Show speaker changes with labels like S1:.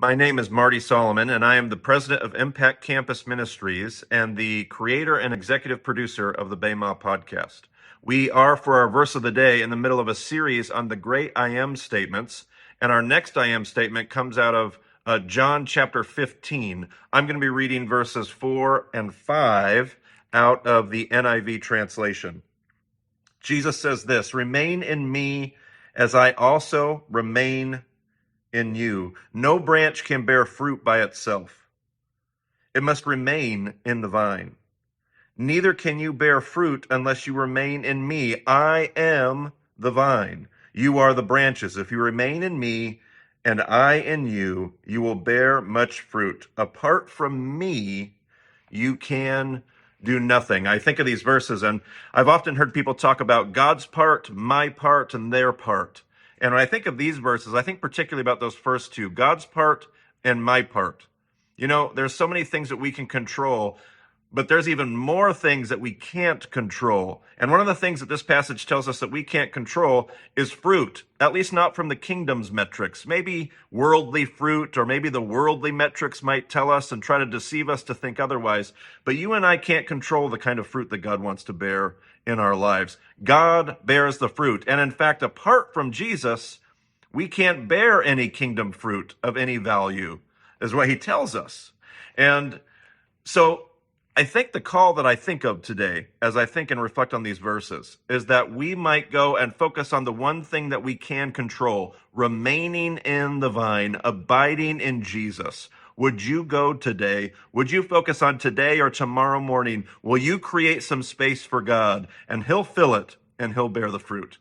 S1: My name is Marty Solomon, and I am the president of Impact Campus Ministries and the creator and executive producer of the Bema podcast. We are, for our verse of the day, in the middle of a series on the great I am statements, and our next I am statement comes out of John chapter 15. I'm going to be reading verses 4 and 5 out of the NIV translation. Jesus says this, "Remain in me as I also remain in you. No branch can bear fruit by itself. It must remain in the vine. Neither can you bear fruit unless you remain in me. I am the vine. You are the branches. If you remain in me and I in you, you will bear much fruit. Apart from me, you can do nothing." I think of these verses, and I've often heard people talk about God's part, my part, and their part. And when I think of these verses, I think particularly about those first two, God's part and my part. You know, there's so many things that we can control, but there's even more things that we can't control. And one of the things that this passage tells us that we can't control is fruit, at least not from the kingdom's metrics. Maybe worldly fruit, or maybe the worldly metrics might tell us and try to deceive us to think otherwise. But you and I can't control the kind of fruit that God wants to bear in our lives. God bears the fruit. And in fact, apart from Jesus, we can't bear any kingdom fruit of any value, is what he tells us. And so I think the call that I think of today, as I think and reflect on these verses, is that we might go and focus on the one thing that we can control, remaining in the vine, abiding in Jesus. Would you go today? Would you focus on today or tomorrow morning? Will you create some space for God, and he'll fill it and he'll bear the fruit?